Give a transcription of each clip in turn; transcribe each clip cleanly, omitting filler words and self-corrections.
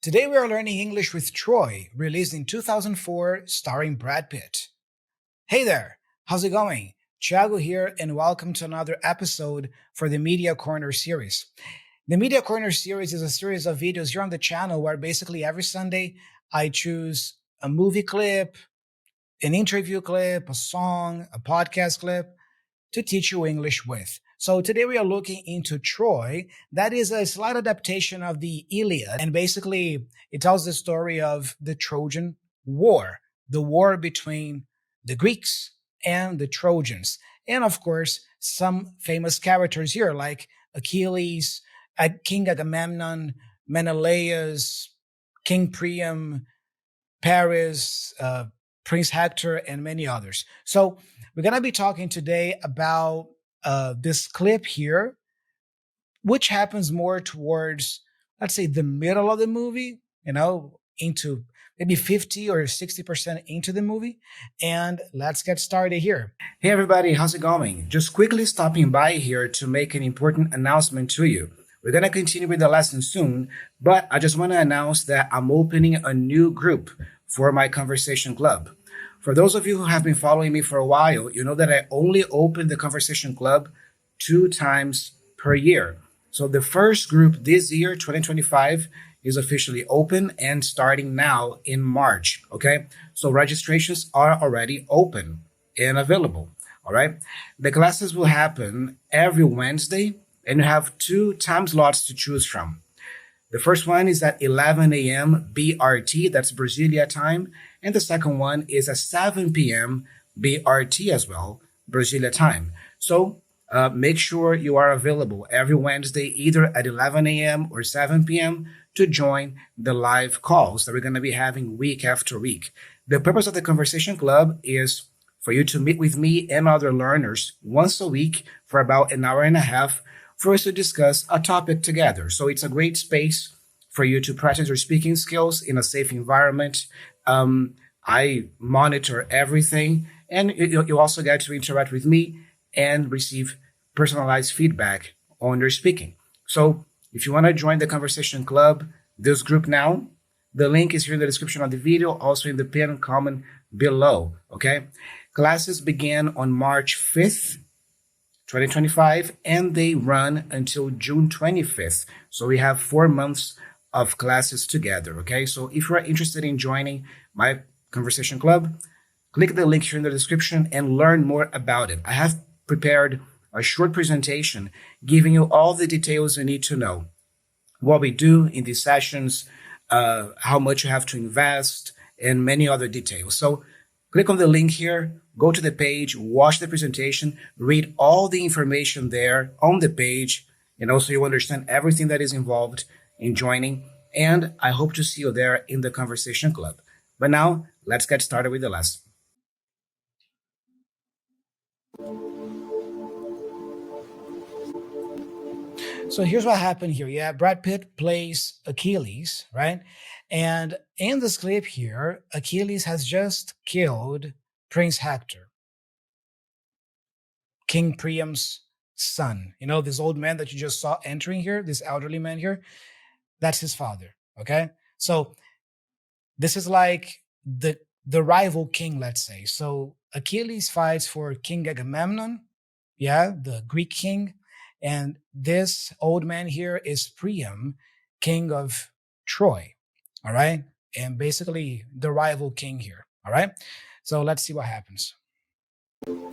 Today we are learning English with Troy, released in 2004, starring Brad Pitt. Hey there, how's it going? Thiago here, and welcome to another episode for the Media Corner series. The Media Corner series is a series of videos here on the channel where basically every Sunday I choose a movie clip, an interview clip, a song, a podcast clip to teach you English with. So today we are looking into Troy. That is a slight adaptation of the Iliad. And basically it tells the story of the Trojan War, the war between the Greeks and the Trojans. And of course, some famous characters here like Achilles, King Agamemnon, Menelaus, King Priam, Paris, Prince Hector, and many others. So we're going to be talking today about this clip here, which happens more towards, let's say, the middle of the movie, into maybe 50 or 60% into the movie. And let's get started here. Hey, everybody, how's it going? Just quickly stopping by here to make an important announcement to you. We're going to continue with the lesson soon, but I just want to announce that I'm opening a new group for my conversation club. For those of you who have been following me for a while, you know that I only open the conversation club 2 times per year. So the first group this year, 2025, is officially open and starting now in March, okay? So registrations are already open and available, all right? The classes will happen every Wednesday, and you have 2 time slots to choose from. The first one is at 11 a.m. BRT, that's Brasilia time. And the second one is at 7 p.m. BRT as well, Brasilia time. So make sure you are available every Wednesday, either at 11 a.m. or 7 p.m. to join the live calls that we're going to be having week after week. The purpose of the Conversation Club is for you to meet with me and other learners once a week for about an hour and a half for us to discuss a topic together. So it's a great space for you to practice your speaking skills in a safe environment. I monitor everything, and you also get to interact with me and receive personalized feedback on your speaking. So if you want to join the Conversation Club, this group now, the link is here in the description of the video, also in the pinned comment below, okay? Classes begin on March 5th, 2025, and they run until June 25th. So we have 4 months of classes together, okay? So if you're interested in joining my conversation club, click the link here in the description and learn more about it. I have prepared a short presentation giving you all the details you need to know. What we do in these sessions, how much you have to invest, and many other details. So click on the link here, go to the page, watch the presentation, read all the information there on the page, and also you understand everything that is involved in joining. And I hope to see you there in the Conversation Club. But now, let's get started with the lesson. So here's what happened here. Yeah, Brad Pitt plays Achilles, right? And in this clip here, Achilles has just killed Prince Hector, King Priam's son. You know, this old man that you just saw entering here, this elderly man here, that's his father, okay? So this is like the rival king, let's say. So Achilles fights for King Agamemnon, yeah, the Greek king. And this old man here is Priam, king of Troy, all right? And basically the rival king here, all right? So let's see what happens. Who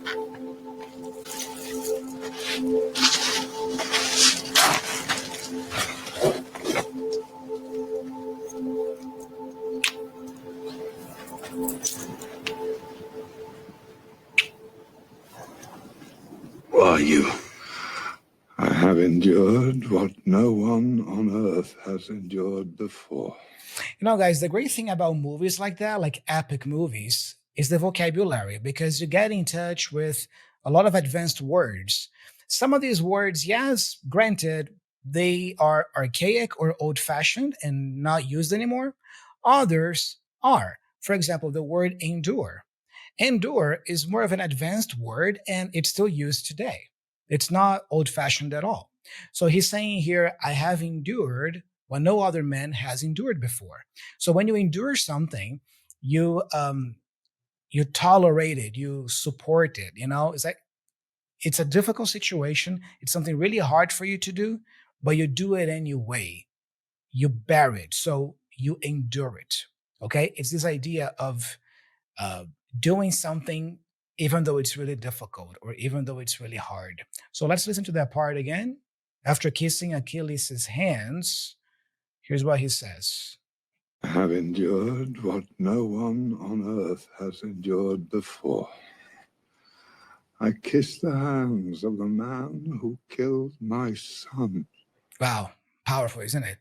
are you? I have endured what no one on earth has endured before. You know, guys, the great thing about movies like that, like epic movies, is the vocabulary, because you get in touch with a lot of advanced words. Some of these words, yes, granted, they are archaic or old-fashioned and not used anymore. Others are. For example, the word endure. Endure is more of an advanced word and it's still used today. It's not old-fashioned at all. So he's saying here, I have endured what no other man has endured before. So when you endure something, you tolerate it, you support it. It's like it's a difficult situation. It's something really hard for you to do, but you do it anyway. You bear it, so you endure it. Okay, it's this idea of uh, doing something even though it's really difficult or even though it's really hard. So let's listen to that part again. After kissing Achilles' hands, here's what he says. I have endured what no one on earth has endured before. I kiss the hands of the man who killed my son. Wow, powerful, isn't it?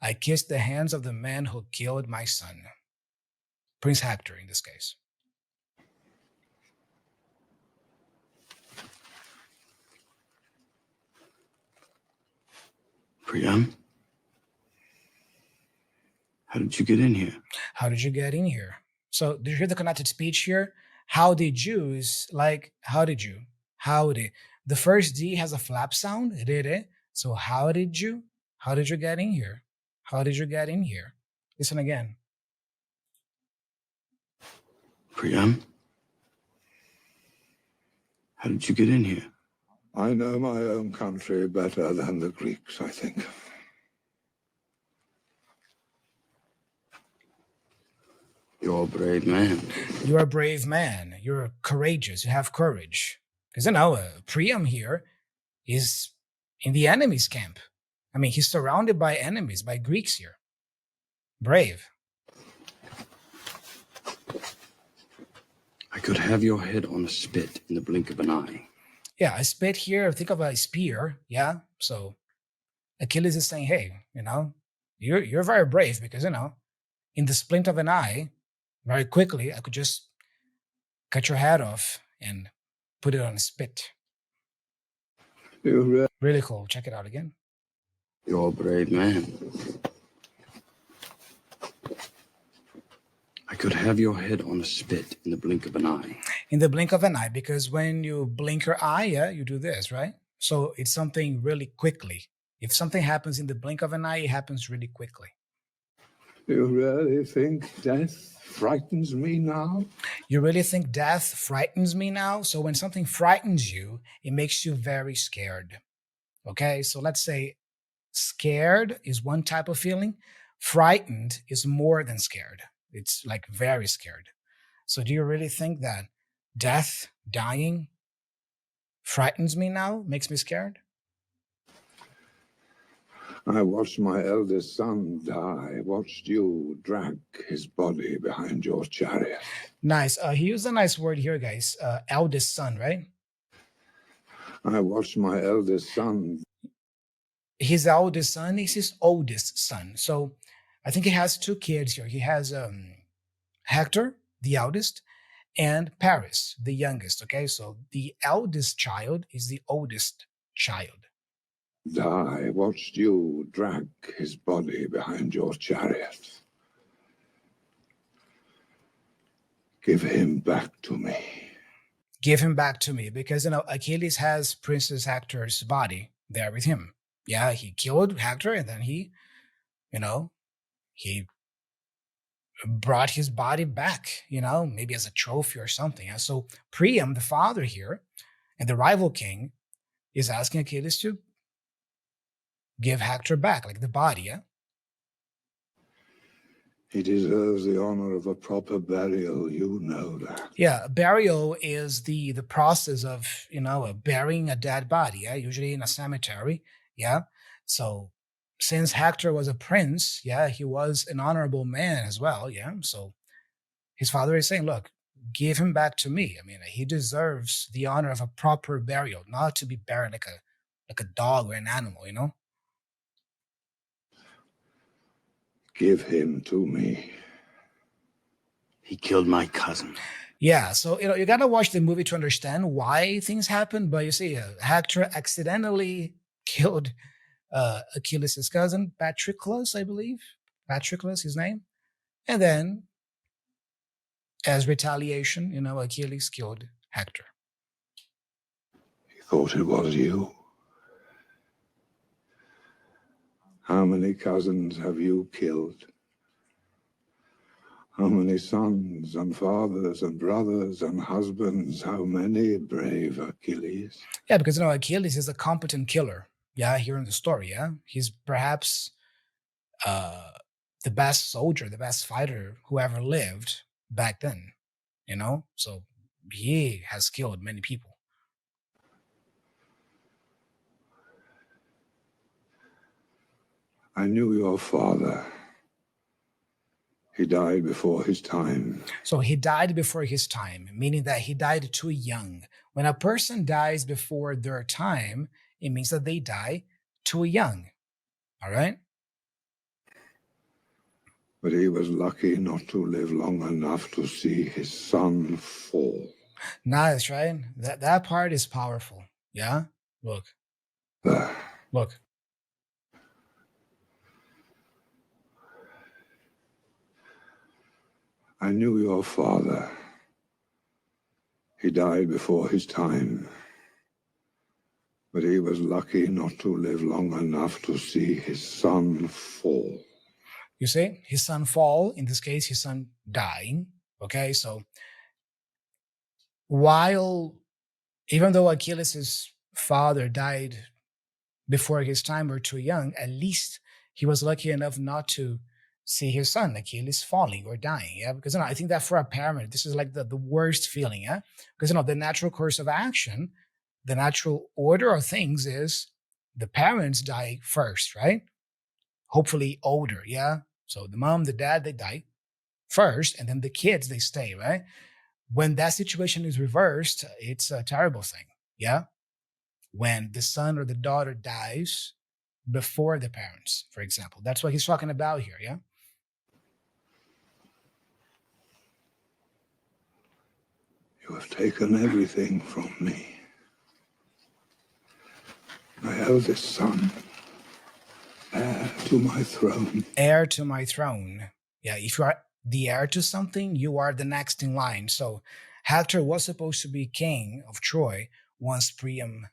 I kissed the hands of the man who killed my son. Prince Hector in this case. Priam? How did you get in here? How did you get in here? So did you hear the connected speech here? How did you is like, how did you? How did? The first D has a flap sound, did it? So how did you? How did you get in here? How did you get in here? Listen again. Priam? How did you get in here? I know my own country better than the Greeks, I think. You're a brave man. You're a brave man. You're courageous. You have courage. Because Priam here is in the enemy's camp. I mean, he's surrounded by enemies, by Greeks here. Brave. I could have your head on a spit in the blink of an eye. Yeah, a spit here, think of a spear. Yeah. So Achilles is saying, hey, you're very brave because, in the splint of an eye, very quickly, I could just cut your head off and put it on a spit. Really cool. Check it out again. You're a brave man. I could have your head on a spit in the blink of an eye. In the blink of an eye, because when you blink your eye, yeah, you do this, right? So it's something really quickly. If something happens in the blink of an eye, it happens really quickly. You really think death frightens me now? You really think death frightens me now? So when something frightens you, it makes you very scared. Okay, so let's say scared is one type of feeling. Frightened is more than scared. It's like very scared. So do you really think that death, dying, frightens me now, makes me scared? I watched my eldest son die, watched you drag his body behind your chariot. Nice. He used a nice word here, guys. Eldest son, right? I watched my eldest son. His eldest son is his oldest son. So I think he has two kids here. He has Hector, the eldest, and Paris, the youngest. Okay, so the eldest child is the oldest child. Die, watched you drag his body behind your chariot. Give him back to me. Give him back to me, because Achilles has Princess Hector's body there with him. Yeah, he killed Hector, and then he brought his body back, maybe as a trophy or something. And so Priam, the father here, and the rival king, is asking Achilles to give Hector back, like the body, yeah? He deserves the honor of a proper burial, you know that. Yeah, burial is the process of, burying a dead body, yeah, usually in a cemetery, yeah? So since Hector was a prince, yeah, he was an honorable man as well, yeah? So his father is saying, look, give him back to me. I mean, he deserves the honor of a proper burial, not to be buried like a dog or an animal, Give him to me. He killed my cousin. Yeah, so you gotta watch the movie to understand why things happen. But you see, Hector accidentally killed Achilles' cousin, Patroclus, I believe. Patroclus, his name. And then, as retaliation, Achilles killed Hector. He thought it was you. How many cousins have you killed? How many sons and fathers and brothers and husbands? How many, brave Achilles? Yeah, because Achilles is a competent killer. Yeah, here in the story. Yeah, he's perhaps the best soldier, the best fighter who ever lived back then. So he has killed many people. I knew your father. He died before his time. So he died before his time, meaning that he died too young. When a person dies before their time, it means that they die too young. All right? But he was lucky not to live long enough to see his son fall. Nice, right? That part is powerful. Yeah? Look. There. Look. I knew your father. He died before his time. But he was lucky not to live long enough to see his son fall. You see? His son fall, in this case, his son dying. Okay, so even though Achilles' father died before his time or too young, at least he was lucky enough not to see his son Achilles falling or dying. Yeah, because I think that for a parent, this is like the worst feeling. Yeah, because the natural course of action, the natural order of things is the parents die first, right? Hopefully older. Yeah, so the mom, the dad, they die first, and then the kids, they stay, right? When that situation is reversed, it's a terrible thing. Yeah, when the son or the daughter dies before the parents, for example. That's what he's talking about here, yeah? You have taken everything from me. My eldest son, heir to my throne. Heir to my throne. Yeah, if you are the heir to something, you are the next in line. So Hector was supposed to be king of Troy once Priam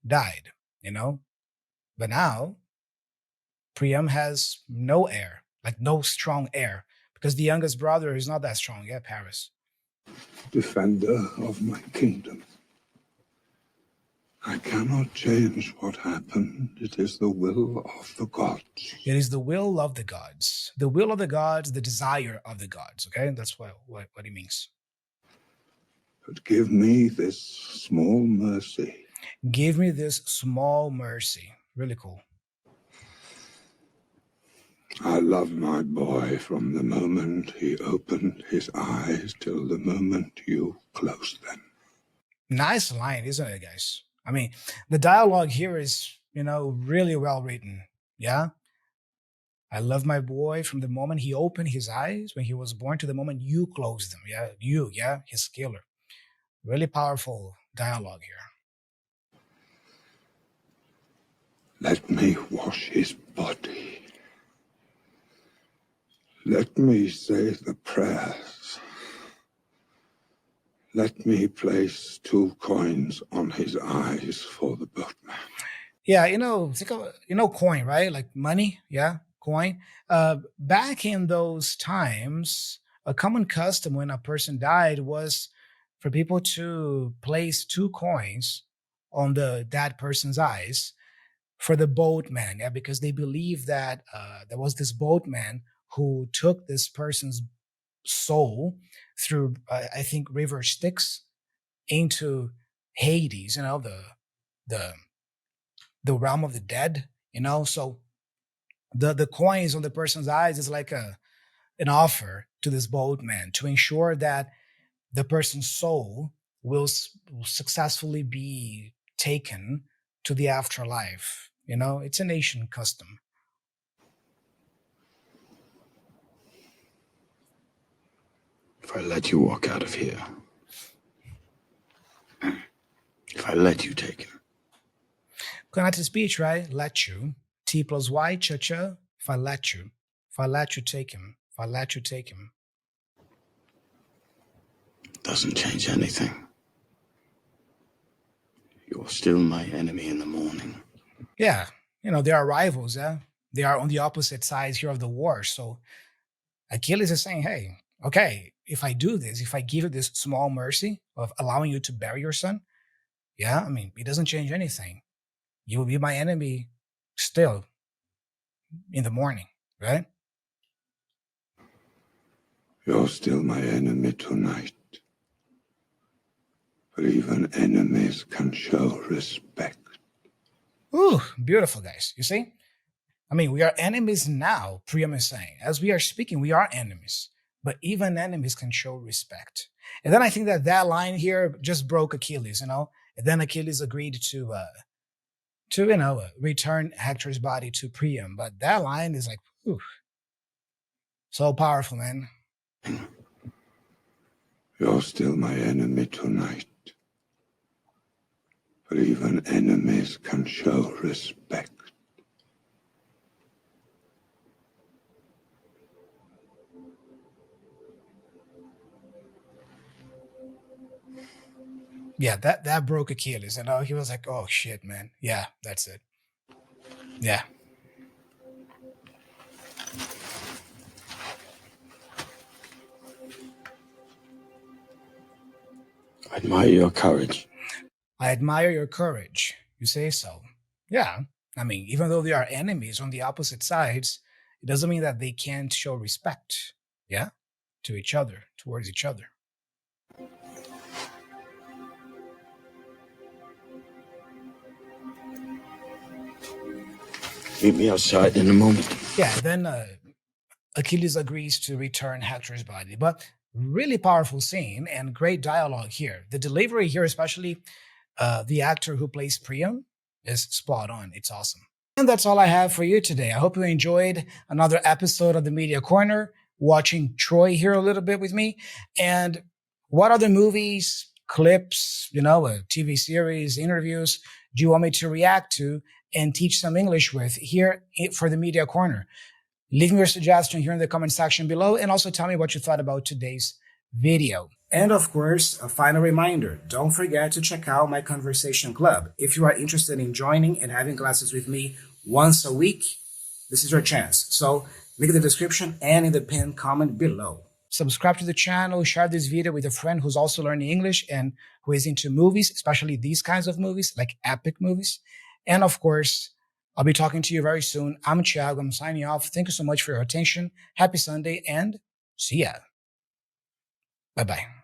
died, But now Priam has no heir, like no strong heir, because the youngest brother is not that strong, yeah, Paris. Defender of my kingdom. I cannot change what happened. It is the will of the gods. It is the will of the gods. The will of the gods, the desire of the gods, okay? That's what he means. But give me this small mercy. Give me this small mercy. Really cool. I love my boy from the moment he opened his eyes till the moment you closed them. Nice line, isn't it, guys? I mean, the dialogue here is, really well written. Yeah? I love my boy from the moment he opened his eyes when he was born to the moment you closed them. Yeah, his killer. Really powerful dialogue here. Let me wash his body. Let me say the prayers. Let me place 2 coins on his eyes for the boatman. Yeah, think of, coin, right? Like money, yeah, coin. Back in those times, a common custom when a person died was for people to place 2 coins on that person's eyes for the boatman, yeah, because they believe that there was this boatman who took this person's soul through, I think, river Styx into Hades, the the realm of the dead, So the coins on the person's eyes is like an offer to this boatman to ensure that the person's soul will successfully be taken to the afterlife. It's an ancient custom. If I let you walk out of here, if I let you take him. Connected speech, right? Let you. T plus Y, cha-cha. If I let you. If I let you take him. If I let you take him. Doesn't change anything. You're still my enemy in the morning. Yeah, they are rivals, yeah? they are on the opposite sides here of the war. So Achilles is saying, hey, okay, if I do this, if I give you this small mercy of allowing you to bury your son, yeah, I mean, it doesn't change anything. You will be my enemy still in the morning, right? You're still my enemy tonight. But even enemies can show respect. Ooh, beautiful, guys. You see? I mean, we are enemies now, Priam is saying. As we are speaking, we are enemies. But even enemies can show respect. And then I think that line here just broke Achilles, And then Achilles agreed to return Hector's body to Priam. But that line is like, ooh, so powerful, man. You're still my enemy tonight. But even enemies can show respect. Yeah, that broke Achilles. He was like, oh shit, man. Yeah, that's it. Yeah. I admire your courage. I admire your courage. You say so. Yeah. I mean, even though they are enemies on the opposite sides, it doesn't mean that they can't show respect. Yeah. To each other, towards each other. Meet me outside in a moment. Yeah. Then Achilles agrees to return Hector's body. But really powerful scene and great dialogue here. The delivery here, especially the actor who plays Priam, is spot on. It's awesome. And that's all I have for you today. I hope you enjoyed another episode of the Media Corner, watching Troy here a little bit with me. And what other movies, clips, TV series, interviews do you want me to react to and teach some English with here for the Media Corner? Leave me your suggestion here in the comment section below, and also tell me what you thought about today's video. And of course, a final reminder, don't forget to check out my conversation club. If you are interested in joining and having classes with me once a week, this is your chance. So link in the description and in the pinned comment below. Subscribe to the channel, share this video with a friend who's also learning English and who is into movies, especially these kinds of movies, like epic movies. And of course, I'll be talking to you very soon. I'm Thiago. I'm signing off. Thank you so much for your attention. Happy Sunday and see ya. Bye-bye.